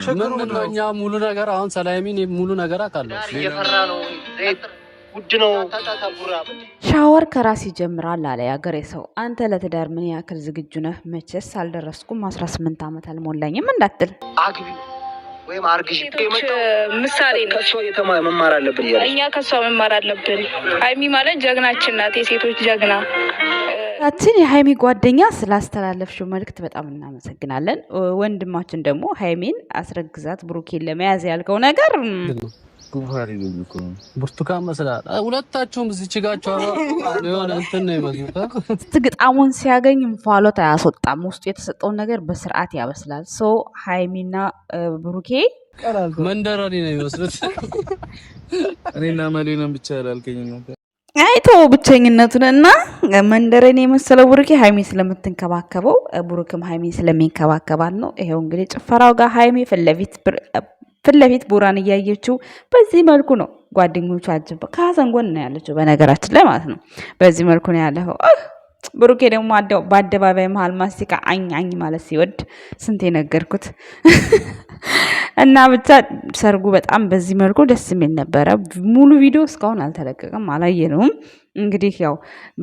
ምንድነው? እኛ ሙሉ ነገር አሁን ሰላሚን ሙሉ ነገር አውቃለሁ። እየፈራ ነው ውድ ነው። ሻወር ከራስ ይጀምራል አለ ያገሬ ሰው። አንተ ለትዳር ምን ያክል ዝግጁ ነህ? መቼስ አልደረስኩም 18 ዓመት አልሞላኝም እንዳትል አግቢ ወይም አርግሽ ምሳሌ ነው። ከሷ መማር አለብን ይላል። እኛ ከሷ መማር አለብን። ሃይሚ ማለት ጀግናችን ናት፣ የሴቶች ጀግና። ታችን የሃይሚ ጓደኛ ስላስተላለፍሽው መልእክት በጣም እናመሰግናለን። ወንድማችን ደግሞ ሃይሚን አስረግዛት ብሩኬን ለመያዝ ያልከው ነገር ብርቱካን መስላል። ሁለታችሁም እዚህ ችጋችሁ የሆነ እንትን ነው ይመስሉት። ግጣሙን ሲያገኝ እንፋሎት አያስወጣም። ውስጡ የተሰጠውን ነገር በስርዓት ያበስላል። ሶ ሃይሚና ብሩኬ መንደራሪ ነው ይመስሉት። እኔና መሌናም ብቻ ያላልከኝ ነበር። አይቶ ብቸኝነቱን እና መንደረን የመሰለው ብሩኬ ሃይሚ ስለምትንከባከበው ብሩክም ሃይሚ ስለሚንከባከባት ነው። ይሄው እንግዲህ ጭፈራው ጋር ሃይሚ ፊት ለፊት ቡራን እያየችው በዚህ መልኩ ነው። ጓደኞቹ አጅብ ከሀሰን ጎን ነው ያለችው በነገራችን ላይ ማለት ነው። በዚህ መልኩ ነው ያለው። ብሩኬ ደግሞ በአደባባይ መሀል ማስቲካ አኝ ማለት ሲወድ ስንት የነገርኩት እና ብቻ ሰርጉ በጣም በዚህ መልኩ ደስ የሚል ነበረ። ሙሉ ቪዲዮ እስካሁን አልተለቀቀም፣ አላየነውም። እንግዲህ ያው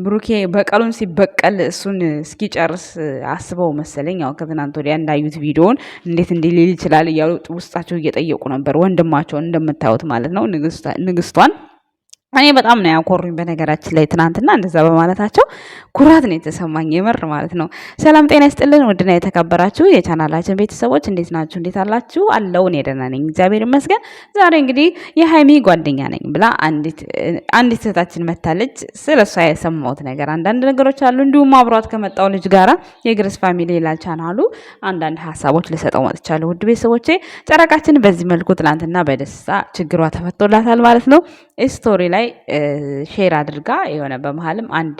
ብሩኬ በቀሉን ሲበቀል እሱን እስኪጨርስ አስበው መሰለኝ። ያው ከትናንት ወዲያ እንዳዩት ቪዲዮውን እንዴት እንዲሊል ይችላል እያሉ ውስጣቸው እየጠየቁ ነበር። ወንድማቸውን እንደምታዩት ማለት ነው ንግስቷን እኔ በጣም ነው ያኮሩኝ። በነገራችን ላይ ትናንትና እንደዛ በማለታቸው ኩራት ነው የተሰማኝ የምር ማለት ነው። ሰላም ጤና ይስጥልን ውድና የተከበራችሁ የቻናላችን ቤተሰቦች እንዴት ናችሁ? እንዴት አላችሁ? አለው እኔ ደህና ነኝ እግዚአብሔር ይመስገን። ዛሬ እንግዲህ የሃይሚ ጓደኛ ነኝ ብላ አንዲት እህታችን መታለች። ስለሷ የሰማሁት ነገር አንዳንድ ነገሮች አሉ። እንዲሁም አብሯት ከመጣው ልጅ ጋራ የግሬስ ፋሚሊ ይላል ቻናሉ አንዳንድ ሀሳቦች ልሰጠው መጥቻለሁ። ውድ ቤተሰቦቼ ጨረቃችን በዚህ መልኩ ትናንትና በደስታ ችግሯ ተፈቶላታል ማለት ነው። ስቶሪ ላይ ሼር አድርጋ የሆነ በመሀልም አንድ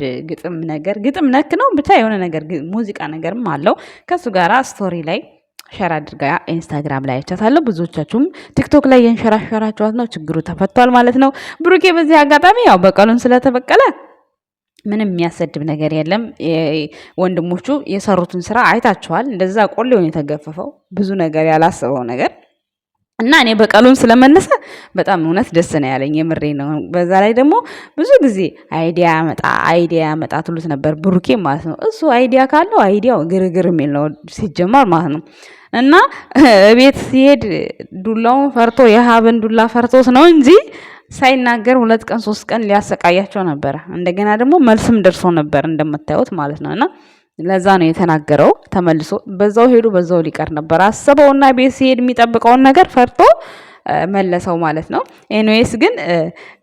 ግጥም ነክ ነው ብቻ የሆነ ነገር ሙዚቃ ነገርም አለው ከሱ ጋራ ስቶሪ ላይ ሼር አድርጋ ኢንስታግራም ላይ አይቻታለሁ። ብዙዎቻችሁም ቲክቶክ ላይ የንሸራሸራችኋት ነው። ችግሩ ተፈቷል ማለት ነው። ብሩኬ በዚህ አጋጣሚ ያው በቀሉን ስለተበቀለ ምንም የሚያሰድብ ነገር የለም። ወንድሞቹ የሰሩትን ስራ አይታችኋል። እንደዛ ቆሌውን የተገፈፈው ብዙ ነገር ያላሰበው ነገር እና እኔ በቀሉን ስለመለሰ በጣም እውነት ደስ ነው ያለኝ፣ የምሬ ነው። በዛ ላይ ደግሞ ብዙ ጊዜ አይዲያ ያመጣ ትሉት ነበር ብሩኬ ማለት ነው። እሱ አይዲያ ካለው አይዲያው ግርግር የሚል ነው ሲጀመር ማለት ነው። እና ቤት ሲሄድ ዱላውን ፈርቶ የሀብን ዱላ ፈርቶት ነው እንጂ ሳይናገር 2 ቀን 3 ቀን ሊያሰቃያቸው ነበረ። እንደገና ደግሞ መልስም ደርሶ ነበር እንደምታዩት ማለት ነው። እና ለዛ ነው የተናገረው። ተመልሶ በዛው ሄዱ በዛው ሊቀር ነበር አሰበውና ቤት ሲሄድ የሚጠብቀውን ነገር ፈርቶ መለሰው ማለት ነው። ኤኒዌይስ ግን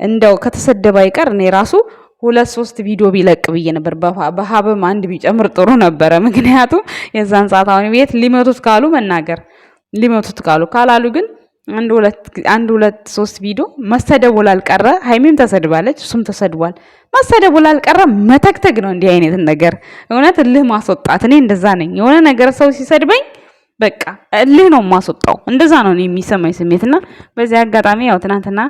እንደው ከተሰደበ አይቀር እኔ ራሱ 2-3 ቪዲዮ ቢለቅ ብዬ ነበር። በሀብም አንድ ቢጨምር ጥሩ ነበረ። ምክንያቱም የዛን ሰዓት አሁን ቤት ሊመቱት ካሉ መናገር ሊመቱት ካላሉ ግን 1-2-3 ቪዲዮ መሰደቡ ላልቀረ ሃይሚም ተሰድባለች፣ እሱም ተሰድቧል። መሰደቡ ላልቀረ መተክተግ ነው እንዲህ አይነት ነገር እውነት እልህ ማስወጣት። እኔ እንደዛ ነኝ። የሆነ ነገር ሰው ሲሰድበኝ በቃ እልህ ነው ማስወጣው። እንደዛ ነው የሚሰማኝ ስሜትና በዚህ አጋጣሚ ያው ትናንትና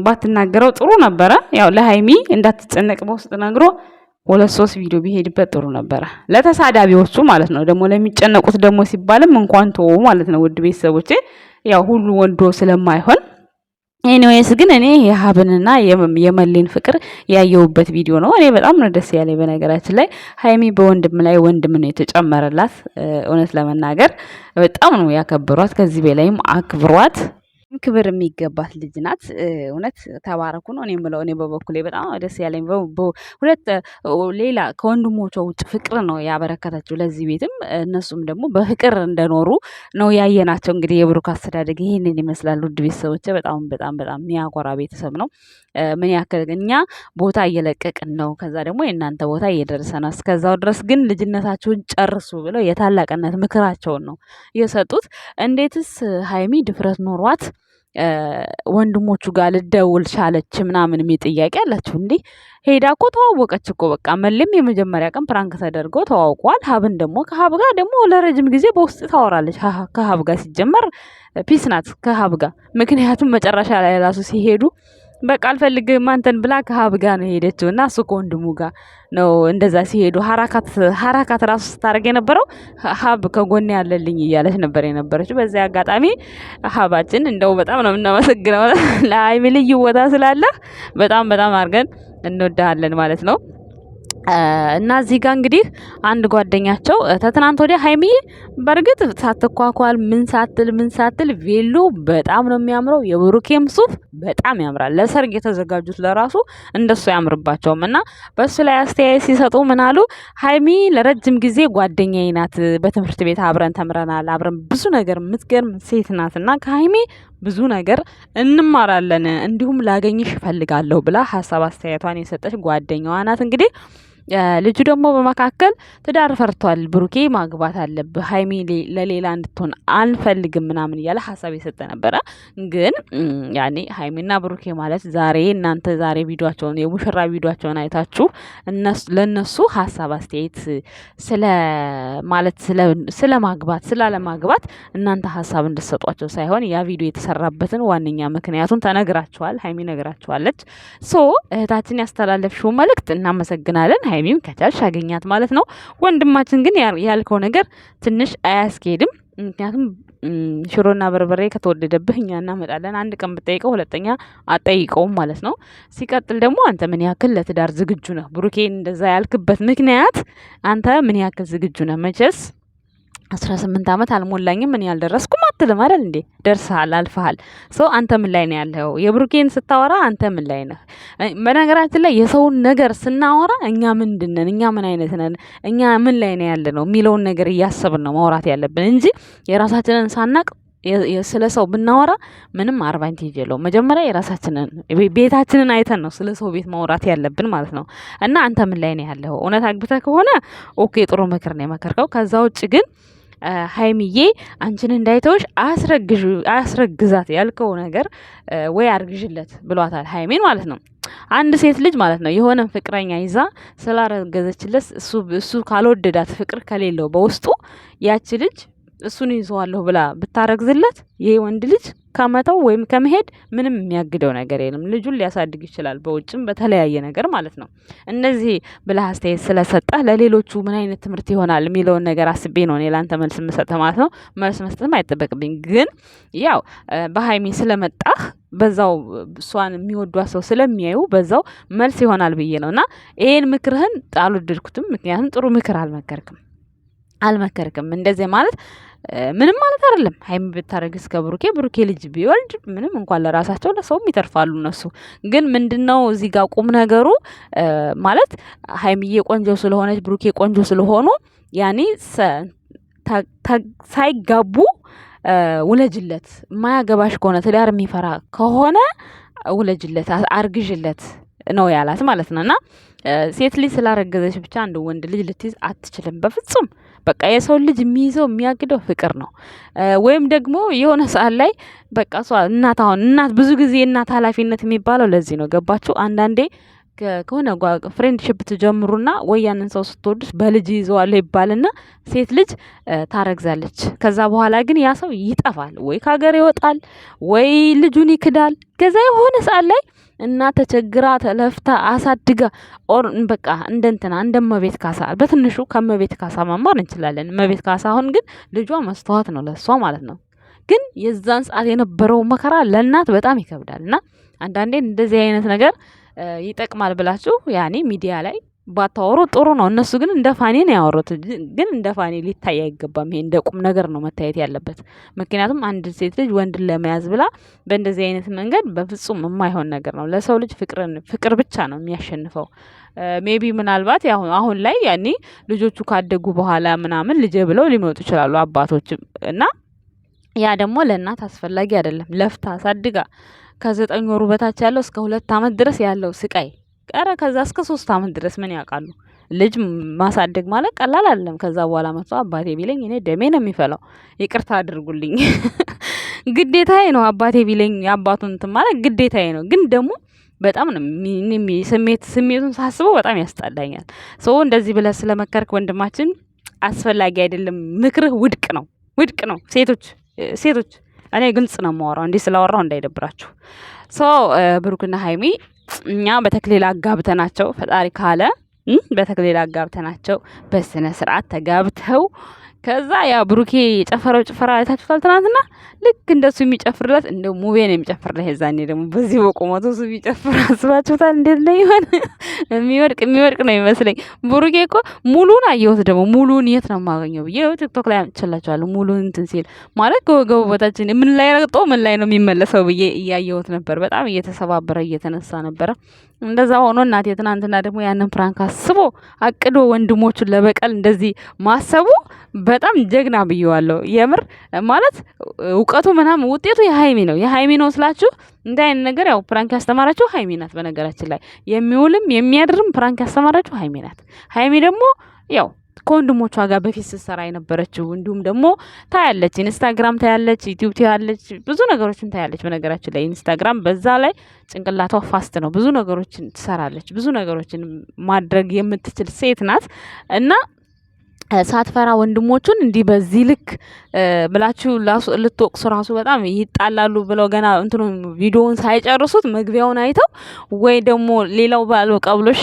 ባትናገረው ጥሩ ነበረ። ያው ለሃይሚ እንዳትጨነቅ በውስጥ ነግሮ 2-3 ቪዲዮ ቢሄድበት ጥሩ ነበረ። ለተሳዳቢዎቹ ማለት ነው። ደግሞ ለሚጨነቁት ደግሞ ሲባልም እንኳን ተወው ማለት ነው። ውድ ቤተሰቦቼ ያው ሁሉ ወንዶ ስለማይሆን ኤኒዌይስ ግን እኔ የሀብንና የመሌን ፍቅር ያየሁበት ቪዲዮ ነው። እኔ በጣም ነው ደስ ያለኝ። በነገራችን ላይ ሃይሚ በወንድም ላይ ወንድም ነው የተጨመረላት። እውነት ለመናገር በጣም ነው ያከብሯት። ከዚህ በላይም አክብሯት። ክብር የሚገባት ልጅ ናት። እውነት ተባረኩ ነው እኔ የምለው። እኔ በበኩሌ በጣም ደስ ያለኝ ሁለት ሌላ ከወንድሞቿ ውጭ ፍቅር ነው ያበረከተችው ለዚህ ቤትም። እነሱም ደግሞ በፍቅር እንደኖሩ ነው ያየናቸው። እንግዲህ የብሩክ አስተዳደግ ይህንን ይመስላል። ውድ ቤተሰቦች በጣም በጣም በጣም የሚያኮራ ቤተሰብ ነው። ምን ያክል እኛ ቦታ እየለቀቅን ነው፣ ከዛ ደግሞ የእናንተ ቦታ እየደረሰ ነው። እስከዛው ድረስ ግን ልጅነታችሁን ጨርሱ ብለው የታላቅነት ምክራቸውን ነው የሰጡት። እንዴትስ ሃይሚ ድፍረት ኖሯት ወንድሞቹ ጋር ልደውል ቻለች ምናምን የሚል ጥያቄ አላችሁ እንዴ? ሄዳ እኮ ተዋወቀች እኮ በቃ። መሌም የመጀመሪያ ቀን ፕራንክ ተደርገው ተዋውቋል። ሀብን ደግሞ ከሀብ ጋር ደግሞ ለረጅም ጊዜ በውስጥ ታወራለች። ከሀብ ጋር ሲጀመር ፒስ ናት ከሀብ ጋር። ምክንያቱም መጨረሻ ላይ ራሱ ሲሄዱ በቃ አልፈልግም አንተን ብላ ከሀብ ጋር ነው የሄደችው እና እሱ ከወንድሙ ጋር ነው እንደዛ ሲሄዱ ሀራካት ራሱ ስታደርግ የነበረው ሀብ ከጎን ያለልኝ እያለች ነበር የነበረችው። በዚህ አጋጣሚ ሀባችን እንደው በጣም ነው የምናመሰግነው ለሀይሚ ልዩ ቦታ ስላለህ በጣም አድርገን እንወዳለን ማለት ነው። እና እዚህ ጋር እንግዲህ አንድ ጓደኛቸው ተትናንት ወዲያ ሀይሚዬ በእርግጥ ሳትኳኳል ምን ሳትል ቬሎ በጣም ነው የሚያምረው። የብሩኬም ሱፍ በጣም ያምራል። ለሰርግ የተዘጋጁት ለራሱ እንደሱ ያምርባቸውም እና በሱ ላይ አስተያየት ሲሰጡ ምን አሉ? ሀይሚ ለረጅም ጊዜ ጓደኛዬ ናት፣ በትምህርት ቤት አብረን ተምረናል፣ አብረን ብዙ ነገር የምትገርም ሴት ናት እና ከሀይሚ ብዙ ነገር እንማራለን፣ እንዲሁም ላገኝሽ እፈልጋለሁ ብላ ሀሳብ አስተያየቷን የሰጠች ጓደኛዋ ናት። እንግዲህ ልጁ ደግሞ በመካከል ትዳር ፈርቷል፣ ብሩኬ ማግባት አለብህ፣ ሀይሚ ለሌላ እንድትሆን አንፈልግም ምናምን እያለ ሀሳብ የሰጠ ነበረ። ግን ያኔ ሀይሚና ብሩኬ ማለት እናንተ ዛሬ ቪዲዮቸውን የሙሽራ ቪዲዮቸውን አይታችሁ ለነሱ ሀሳብ አስተያየት ስለ ማግባት ስላለማግባት እናንተ ሀሳብ እንድትሰጧቸው ሳይሆን ያ ቪዲዮ የተሰራበትን ዋነኛ ምክንያቱን ተነግራችኋል። ሀይሚ ነግራችኋለች። ሶ እህታችን ያስተላለፍሽው መልእክት እናመሰግናለን። ሀይሚም ከቻልሽ አገኛት ማለት ነው። ወንድማችን ግን ያልከው ነገር ትንሽ አያስኬድም። ምክንያቱም ሽሮና በርበሬ ከተወደደብህ እኛ እናመጣለን። አንድ ቀን ብጠይቀው ሁለተኛ አጠይቀውም ማለት ነው። ሲቀጥል ደግሞ አንተ ምን ያክል ለትዳር ዝግጁ ነህ? ብሩኬን እንደዛ ያልክበት ምክንያት አንተ ምን ያክል ዝግጁ ነህ? መቼስ 18 ዓመት አልሞላኝም ምን ያልደረስኩም አትልም አይደል እንዴ? ደርሰሃል፣ አልፈሃል። አንተ ምን ላይ ነው ያለው? የብሩኬን ስታወራ አንተ ምን ላይ ነህ? በነገራችን ላይ የሰውን ነገር ስናወራ እኛ ምንድነን? እኛ ምን አይነት ነን? እኛ ምን ላይ ነው ያለ ነው የሚለውን ነገር እያሰብን ነው ማውራት ያለብን እንጂ የራሳችንን ሳናቅ ስለ ሰው ብናወራ ምንም አድቫንቴጅ የለውም። መጀመሪያ የራሳችንን ቤታችንን አይተን ነው ስለ ሰው ቤት ማውራት ያለብን ማለት ነው። እና አንተ ምን ላይ ነው ያለው? እውነት አግብተህ ከሆነ ኦኬ ጥሩ ምክር ነው የመከርከው። ከዛ ውጭ ግን ሀይሚዬ አንቺን እንዳይተውሽ አስረግዛት ያልከው ነገር ወይ አርግዥለት ብሏታል ሀይሚን ማለት ነው። አንድ ሴት ልጅ ማለት ነው የሆነ ፍቅረኛ ይዛ ስላረገዘችለት እሱ ካልወደዳት ፍቅር ከሌለው በውስጡ ያቺ ልጅ እሱን ይዘዋለሁ ብላ ብታረግዝለት ይሄ ወንድ ልጅ ከመተው ወይም ከመሄድ ምንም የሚያግደው ነገር የለም። ልጁን ሊያሳድግ ይችላል፣ በውጭም በተለያየ ነገር ማለት ነው። እነዚህ ብለህ አስተያየት ስለሰጠህ ለሌሎቹ ምን አይነት ትምህርት ይሆናል የሚለውን ነገር አስቤ ነው እኔ ላንተ መልስ የምሰጥህ ማለት ነው። መልስ መስጠትም አይጠበቅብኝ፣ ግን ያው በሀይሚ ስለመጣህ በዛው እሷን የሚወዷት ሰው ስለሚያዩ በዛው መልስ ይሆናል ብዬ ነው። እና ይሄን ምክርህን አልወደድኩትም። ምክንያቱም ጥሩ ምክር አልመከርክም። እንደዚህ ማለት ምንም ማለት አይደለም። ሀይሚ ብታረግዝ ብሩኬ ልጅ ቢወልድ ምንም እንኳን ለራሳቸው ለሰውም ይተርፋሉ እነሱ። ግን ምንድነው እዚህ ጋር ቁም ነገሩ ማለት ሀይሚዬ ቆንጆ ስለሆነች ብሩኬ ቆንጆ ስለሆኑ ያኔ ሳይጋቡ ውለጅለት። ማያገባሽ ከሆነ ትዳር የሚፈራ ከሆነ ውለጅለት፣ አርግዥለት ነው ያላት ማለት ነው። እና ሴት ልጅ ስላረገዘች ብቻ አንድ ወንድ ልጅ ልትይዝ አትችልም በፍጹም። በቃ የሰው ልጅ የሚይዘው የሚያግደው ፍቅር ነው። ወይም ደግሞ የሆነ ሰዓት ላይ በቃ እናት ብዙ ጊዜ የእናት ኃላፊነት የሚባለው ለዚህ ነው። ገባችሁ? አንዳንዴ ከሆነ ፍሬንድሽፕ ትጀምሩና ወይ ያንን ሰው ስትወዱት በልጅ ይዘዋለሁ ይባልና ሴት ልጅ ታረግዛለች። ከዛ በኋላ ግን ያ ሰው ይጠፋል፣ ወይ ከሀገር ይወጣል፣ ወይ ልጁን ይክዳል። ከዛ የሆነ ሰዓት ላይ እና ተቸግራ ተለፍታ አሳድጋ በቃ እንደመቤት ካሳ በትንሹ ከመቤት ካሳ መማር እንችላለን። መቤት ካሳ አሁን ግን ልጇ መስተዋት ነው ለሷ ማለት ነው። ግን የዛን ሰዓት የነበረው መከራ ለእናት በጣም ይከብዳል። እና አንዳንዴ እንደዚህ አይነት ነገር ይጠቅማል ብላችሁ ያኔ ሚዲያ ላይ ባታወሩ ጥሩ ነው። እነሱ ግን እንደ ፋኒ ነው ያወሩት። ግን እንደ ፋኒ ሊታይ አይገባም። ይሄ እንደ ቁም ነገር ነው መታየት ያለበት። ምክንያቱም አንድ ሴት ልጅ ወንድን ለመያዝ ብላ በእንደዚህ አይነት መንገድ በፍጹም የማይሆን ነገር ነው። ለሰው ልጅ ፍቅር ብቻ ነው የሚያሸንፈው። ሜቢ ምናልባት አሁን ላይ ያኔ ልጆቹ ካደጉ በኋላ ምናምን ልጅ ብለው ሊመጡ ይችላሉ አባቶች እና ያ ደግሞ ለእናት አስፈላጊ አይደለም። ለፍታ አሳድጋ ከ9 ወሩ በታች ያለው እስከ 2 ዓመት ድረስ ያለው ስቃይ ከዛ እስከ 3 ዓመት ድረስ ምን ያውቃሉ? ልጅ ማሳደግ ማለት ቀላል አይደለም። ከዛ በኋላ መጥቶ አባቴ ቢለኝ እኔ ደሜ ነው የሚፈላው። ይቅርታ አድርጉልኝ፣ ግዴታዬ ነው። አባቴ ቢለኝ አባቱን እንትን ማለት ግዴታዬ ነው። ግን ደግሞ በጣም ነው ስሜቱን ሳስበው በጣም ያስጠላኛል። እንደዚህ ብለህ ስለመከርክ ወንድማችን አስፈላጊ አይደለም። ምክርህ ውድቅ ነው። ሴቶች እኔ ግልጽ ነው የማወራው እንዲህ ስላወራው እንዳይደብራችሁ። ሶ ብሩክና ሀይሚ እኛ በተክሊል አጋብተናቸው ፈጣሪ ካለ በተክሊል አጋብተናቸው በስነ ስርዓት ተጋብተው ከዛ ያ ብሩኬ የጨፈረው ጭፈራ አይታችሁታል ትናንትና። ልክ እንደሱ የሚጨፍርለት እንደ ሙቤ ነው የሚጨፍርለት። የዛኔ ደግሞ በዚህ በቁመቱ እሱ ቢጨፍር አስባችሁታል እንዴት ነው ይሆን? የሚወድቅ ነው የሚመስለኝ። ብሩኬ እኮ ሙሉን አየሁት። ደግሞ ሙሉን የት ነው የማገኘው ብዬ ቲክቶክ ላይ አምጥቼላችኋለሁ። ሙሉን እንትን ሲል ማለት ከወገቡ በታችን ምን ላይ ረግጦ ምን ላይ ነው የሚመለሰው ብዬ እያየሁት ነበር። በጣም እየተሰባበረ እየተነሳ ነበረ። እንደዛ ሆኖ እናቴ ትናንትና ደግሞ ያንን ፕራንክ አስቦ አቅዶ ወንድሞቹን ለበቀል እንደዚህ ማሰቡ በጣም ጀግና ብየዋለሁ። የምር ማለት እውቀቱ ምናምን ውጤቱ የሀይሚ ነው ስላችሁ እንደ አይነት ነገር ያው ፕራንክ ያስተማራችሁ ሀይሚ ናት። በነገራችን ላይ የሚውልም የሚያድርም ፕራንክ ያስተማራችሁ ሀይሚ ናት። ሀይሚ ደግሞ ያው ከወንድሞቿ ጋር በፊት ስትሰራ የነበረችው እንዲሁም ደግሞ ታያለች፣ ኢንስታግራም ታያለች፣ ዩቲዩብ ታያለች፣ ብዙ ነገሮችን ታያለች። በነገራችን ላይ ኢንስታግራም በዛ ላይ ጭንቅላቷ ፋስት ነው። ብዙ ነገሮችን ትሰራለች። ብዙ ነገሮችን ማድረግ የምትችል ሴት ናት እና ሳትፈራ ወንድሞቹን እንዲህ በዚህ ልክ ብላችሁ ልትወቅሱ ራሱ በጣም ይጣላሉ ብለው ገና እንትኑ ቪዲዮውን ሳይጨርሱት መግቢያውን አይተው ወይ ደግሞ ሌላው ባለው ቀብሎሽ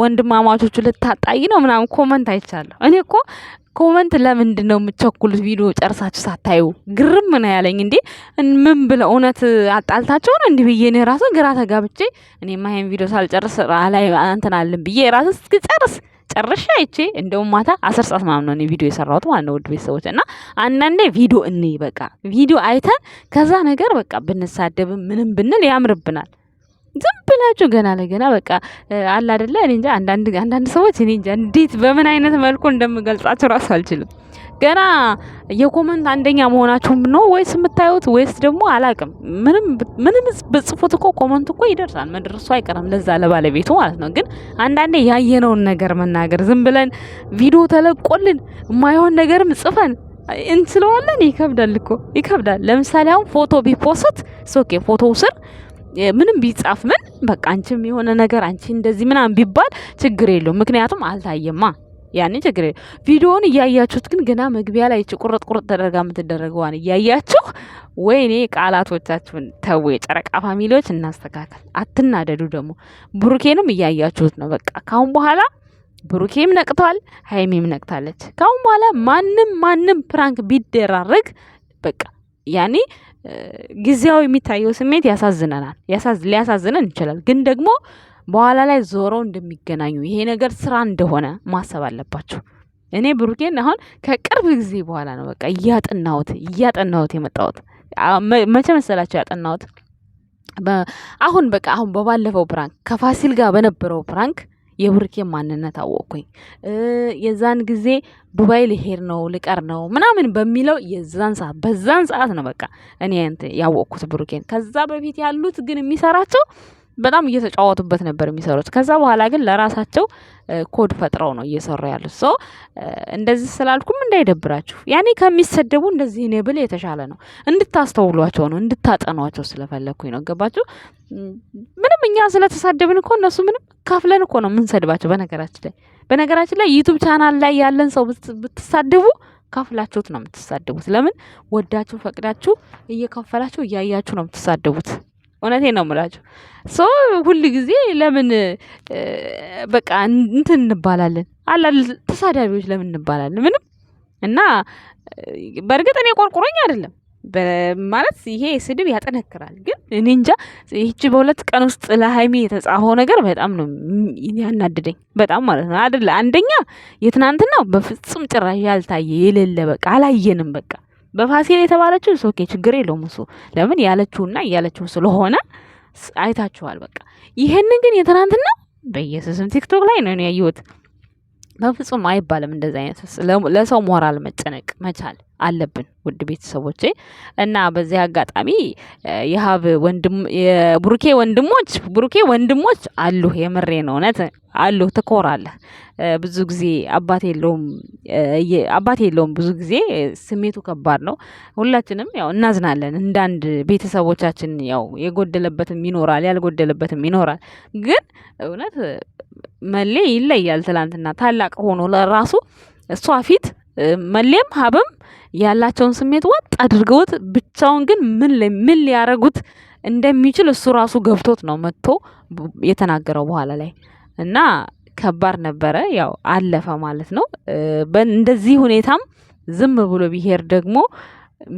ወንድማማቾቹ ልታጣይ ነው ምናምን ኮመንት አይቻለሁ። እኔ እኮ ኮመንት ለምንድን ነው የምትቸኩሉት? ቪዲዮ ጨርሳችሁ ሳታዩ ግርም ነው ያለኝ። እንዴ ምን ብለው እውነት አጣልታቸው ነው እንዲህ ብዬ እኔ ራሱ ግራ ተጋብቼ እኔማ ይሄን ቪዲዮ ሳልጨርስ ላይ እንትን አለን ብዬ ራሱ እስክጨርስ ጨርሻ አይቼ እንደውም ማታ 10 ሰዓት ምናምን ነው ቪዲዮ የሰራሁት ማለት ነው። ውድ ቤተሰቦች እና አንዳንዴ ቪዲዮ በቃ ቪዲዮ አይተን ከዛ ነገር በቃ ብንሳደብም ምንም ብንል ያምርብናል። ዝም ብላችሁ ገና ለገና በቃ አለ አይደለ? እኔ እንጃ አንዳንድ ሰዎች እኔ እንጃ እንዴት በምን አይነት መልኩ እንደምገልጻቸው ራሱ አልችልም። ገና የኮመንት አንደኛ መሆናችሁም ነው ወይስ የምታዩት ወይስ ደግሞ አላቅም። ምንም በጽፉት እኮ ኮመንት እኮ ይደርሳል፣ መድረሱ አይቀርም ለዛ ለባለቤቱ ማለት ነው። ግን አንዳንዴ ያየነውን ነገር መናገር ዝም ብለን ቪዲዮ ተለቆልን የማይሆን ነገርም ጽፈን እንስለዋለን። ይከብዳል። ለምሳሌ አሁን ፎቶ ቢፖስት ኦኬ፣ ፎቶው ስር ምንም ቢጻፍ ምን በቃ አንቺም የሆነ ነገር አንቺ እንደዚህ ምናምን ቢባል ችግር የለውም። ምክንያቱም አልታየማ ያኔ ችግር የለውም። ቪዲዮውን እያያችሁት ግን ገና መግቢያ ላይ ቁርጥ ተደርጋ የምትደረገዋን እያያችሁ ወይኔ ቃላቶቻችሁን ተው። የጨረቃ ፋሚሊዎች እናስተካከል፣ አትናደዱ። ደግሞ ብሩኬንም እያያችሁት ነው። በቃ ካሁን በኋላ ብሩኬም ነቅቷል፣ ሀይሚም ነቅታለች። ካሁን በኋላ ማንም ፕራንክ ቢደራረግ በቃ ያኔ ጊዜያዊ የሚታየው ስሜት ያሳዝነናል፣ ሊያሳዝነን ይችላል። ግን ደግሞ በኋላ ላይ ዞሮ እንደሚገናኙ ይሄ ነገር ስራ እንደሆነ ማሰብ አለባችሁ። እኔ ብሩኬን አሁን ከቅርብ ጊዜ በኋላ ነው በቃ እያጠናሁት የመጣሁት። መቼ መሰላችሁ ያጠናሁት? አሁን በባለፈው ፕራንክ ከፋሲል ጋር በነበረው ፕራንክ የብሩኬን ማንነት አወቅኩኝ። የዛን ጊዜ ዱባይ ልሄድ ነው ልቀር ነው ምናምን በሚለው በዛን ሰዓት ነው በቃ እኔ ያወቅኩት ብሩኬን። ከዛ በፊት ያሉት ግን የሚሰራቸው በጣም እየተጫወቱበት ነበር የሚሰሩት። ከዛ በኋላ ግን ለራሳቸው ኮድ ፈጥረው ነው እየሰሩ ያሉት። ሶ እንደዚህ ስላልኩም እንዳይደብራችሁ። ያኔ ከሚሰደቡ እንደዚህ እኔ ብል የተሻለ ነው። እንድታስተውሏቸው ነው፣ እንድታጠኗቸው ስለፈለኩኝ ነው። ገባችሁ? ምንም እኛ ስለተሳደብን እኮ እነሱ ምንም ካፍለን እኮ ነው የምንሰድባቸው። በነገራችን ላይ ዩቲዩብ ቻናል ላይ ያለን ሰው ብትሳደቡ ካፍላችሁት ነው የምትሳደቡት። ለምን? ወዳችሁ ፈቅዳችሁ እየከፈላችሁ እያያችሁ ነው የምትሳደቡት። እውነቴን ነው የምላችሁ። ሶ ሁል ጊዜ ለምን በቃ እንትን እንባላለን? ተሳዳቢዎች ለምን እንባላለን? ምንም እና በእርግጥ እኔ ቆርቆሮኝ አይደለም ማለት ይሄ ስድብ ያጠነክራል። ግን እኔ እንጃ ይህቺ በሁለት ቀን ውስጥ ለሀይሚ የተጻፈው ነገር በጣም ነው ያናድደኝ፣ በጣም ማለት ነው። አይደለ አንደኛ የትናንትናው በፍጹም ጭራሽ ያልታየ የሌለ በቃ አላየንም። በቃ በፋሲል የተባለችው ኦኬ ችግር የለውም እሱ ለምን ያለችውና እያለችው ስለሆነ አይታችኋል። በቃ ይሄንን ግን የትናንትና በኢየሱስም ቲክቶክ ላይ ነው ያየሁት። በፍጹም አይባልም እንደዛ አይነት። ለሰው ሞራል መጨነቅ መቻል አለብን ውድ ቤተሰቦቼ። እና በዚህ አጋጣሚ የብሩኬ ወንድሞች አሉ፣ የምሬ ነው እውነት አሉ። ትኮራለህ። ብዙ ጊዜ አባት የለውም። ብዙ ጊዜ ስሜቱ ከባድ ነው። ሁላችንም ያው እናዝናለን። እንዳንድ ቤተሰቦቻችን ያው የጎደለበትም ይኖራል፣ ያልጎደለበትም ይኖራል። ግን እውነት መሌ ይለያል። ትላንትና ታላቅ ሆኖ ለራሱ እሷ ፊት መሌም ሀብም ያላቸውን ስሜት ወጥ አድርገውት ብቻውን ግን ምን ሊያረጉት እንደሚችል እሱ ራሱ ገብቶት ነው መጥቶ የተናገረው በኋላ ላይ እና ከባድ ነበረ። ያው አለፈ ማለት ነው። እንደዚህ ሁኔታም ዝም ብሎ ቢሄድ ደግሞ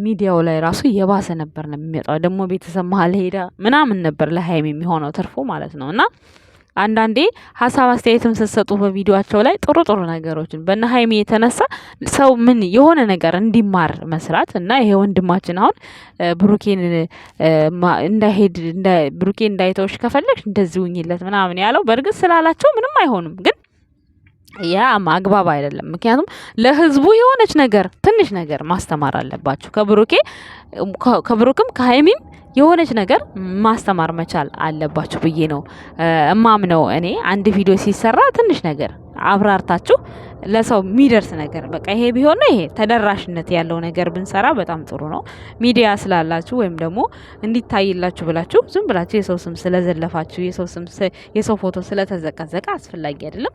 ሚዲያው ላይ ራሱ የባሰ ነበር ነው የሚመጣው። ደግሞ ቤተሰብ መሀል ሄዳ ምናምን ነበር ለሀይሚ የሚሆነው ትርፎ ማለት ነው። እና አንዳንዴ ሀሳብ አስተያየትም ስትሰጡ በቪዲዮአቸው ላይ ጥሩ ጥሩ ነገሮችን በእነ ሀይሚ የተነሳ ሰው ምን የሆነ ነገር እንዲማር መስራት እና ይሄ ወንድማችን አሁን ብሩኬን እንዳይሄድ ብሩኬን እንዳይተውሽ ከፈለግሽ እንደዚህ ውኝለት ምናምን ያለው በእርግጥ ስላላቸው ምንም አይሆንም ግን ያ ማግባብ አይደለም። ምክንያቱም ለህዝቡ የሆነች ነገር ትንሽ ነገር ማስተማር አለባችሁ። ከብሩክም ከሀይሚም የሆነች ነገር ማስተማር መቻል አለባችሁ ብዬ ነው እማምነው እኔ። አንድ ቪዲዮ ሲሰራ ትንሽ ነገር አብራርታችሁ ለሰው የሚደርስ ነገር በቃ ይሄ ቢሆን ነው ይሄ ተደራሽነት ያለው ነገር ብንሰራ በጣም ጥሩ ነው። ሚዲያ ስላላችሁ ወይም ደግሞ እንዲታይላችሁ ብላችሁ ዝም ብላችሁ የሰው ስም ስለዘለፋችሁ የሰው ፎቶ ስለተዘቀዘቀ አስፈላጊ አይደለም።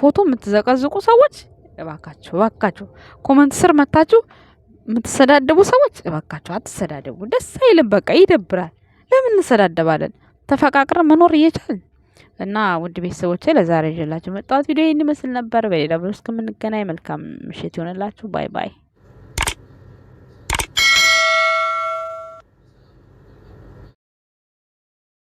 ፎቶ የምትዘቀዝቁ ሰዎች እባካችሁ ኮመንት ስር መታችሁ የምትሰዳደቡ ሰዎች እባካችሁ አትሰዳደቡ። ደስ አይልም። በቃ ይደብራል። ለምን እንሰዳደባለን? ተፈቃቅረን መኖር እየቻልን እና ውድ ቤተሰቦቼ ለዛሬ ይዤላችሁ መጣሁት ቪዲዮ ይህን ይመስል ነበር። በሌላ ቪዲዮ እስከምንገናኝ መልካም ምሽት ይሆንላችሁ። ባይ ባይ።